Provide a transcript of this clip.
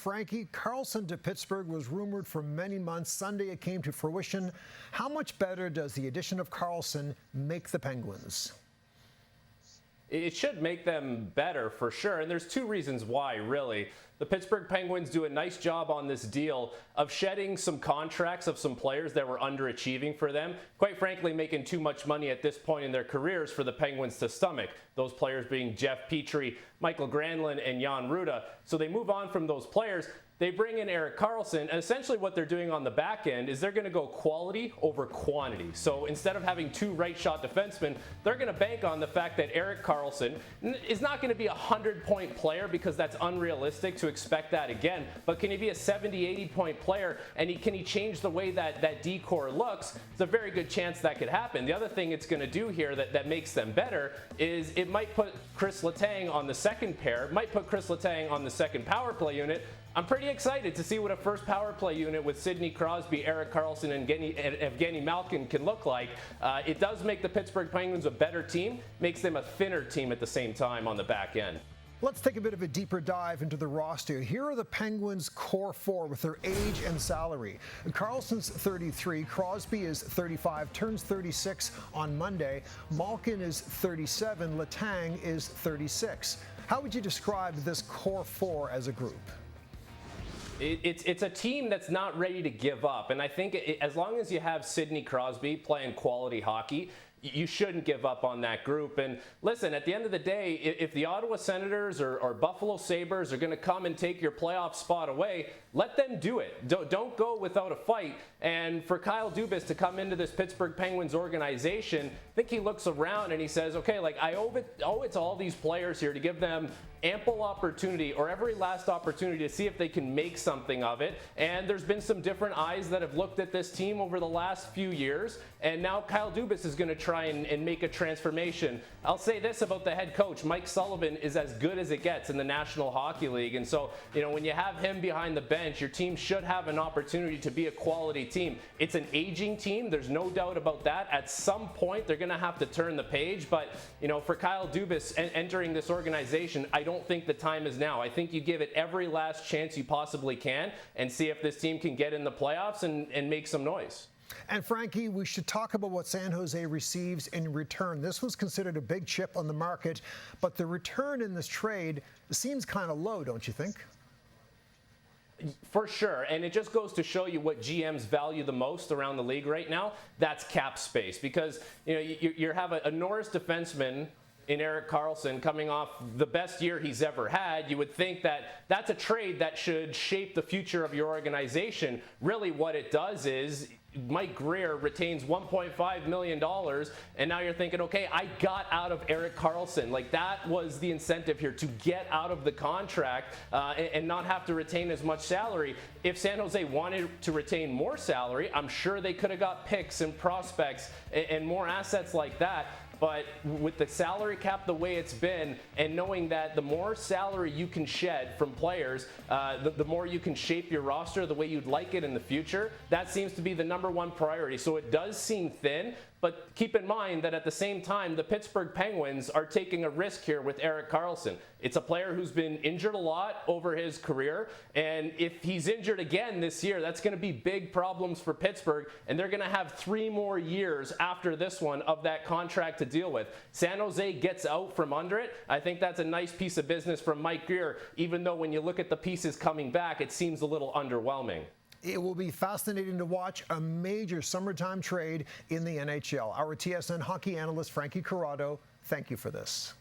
Frankie, Karlsson to Pittsburgh was rumored for many months. Sunday it came to fruition. How much better does the addition of Karlsson make the Penguins? It should make them better for sure, and there's two reasons why, really. The Pittsburgh Penguins do a nice job on this deal of shedding some contracts of some players that were underachieving for them, quite frankly making too much money at this point in their careers for the Penguins to stomach. Those players being Jeff Petrie, Michael Granlund, and Jan Rutta. So they move on from those players. They bring in Erik Karlsson, and essentially what they're doing on the back end is they're going to go quality over quantity. So instead of having two right-shot defensemen, they're going to bank on the fact that Erik Karlsson is not going to be a 100-point player because that's unrealistic to expect that again. But can he be a 70, 80-point player, and can he change the way that D-core looks? It's a very good chance that could happen. The other thing it's going to do here that makes them better is it might put Chris Letang on the second pair, might put Chris Letang on the second power play unit. I'm pretty excited to see what a first power play unit with Sidney Crosby, Erik Karlsson, and Evgeny Malkin can look like. It does make the Pittsburgh Penguins a better team, makes them a thinner team at the same time on the back end. Let's take a bit of a deeper dive into the roster. Here are the Penguins' core four with their age and salary. Karlsson's 33, Crosby is 35, turns 36 on Monday. Malkin is 37, Letang is 36. How would you describe this core four as a group? It's a team that's not ready to give up, and I think as long as you have Sidney Crosby playing quality hockey, you shouldn't give up on that group. And listen, at the end of the day, if the Ottawa Senators or Buffalo Sabres are going to come and take your playoff spot away, let them do it. Don't go without a fight. And for Kyle Dubas to come into this Pittsburgh Penguins organization, I think he looks around and he says, okay, like I owe it to all these players here to give them ample opportunity or every last opportunity to see if they can make something of it. And there's been some different eyes that have looked at this team over the last few years. And now Kyle Dubas is going to try and make a transformation. I'll say this about the head coach. Mike Sullivan is as good as it gets in the National Hockey League. And so, when you have him behind the bench, your team should have an opportunity to be a quality team. It's an aging team. There's no doubt about that. At some point, they're going to have to turn the page. But, for Kyle Dubas entering this organization, I don't think the time is now. I think you give it every last chance you possibly can and see if this team can get in the playoffs and make some noise. And Frankie, we should talk about what San Jose receives in return. This was considered a big chip on the market, but the return in this trade seems kind of low, don't you think? For sure, and it just goes to show you what GMs value the most around the league right now. That's cap space, because you have a Norris defenseman in Erik Karlsson coming off the best year he's ever had. You would think that that's a trade that should shape the future of your organization. Really what it does is Mike Greer retains $1.5 million, and now you're thinking, okay, I got out of Erik Karlsson. Like, that was the incentive here, to get out of the contract and not have to retain as much salary. If San Jose wanted to retain more salary, I'm sure they could have got picks and prospects and more assets like that. But with the salary cap the way it's been, and knowing that the more salary you can shed from players, the more you can shape your roster the way you'd like it in the future, that seems to be the #1 priority. So it does seem thin, but keep in mind that at the same time, the Pittsburgh Penguins are taking a risk here with Erik Karlsson. It's a player who's been injured a lot over his career, and if he's injured again this year, that's going to be big problems for Pittsburgh, and they're going to have 3 more years after this one of that contract to deal with. San Jose gets out from under it. I think that's a nice piece of business from Mike Greer, even though when you look at the pieces coming back, it seems a little underwhelming. It will be fascinating to watch a major summertime trade in the NHL. Our TSN Hockey analyst, Frankie Corrado, thank you for this.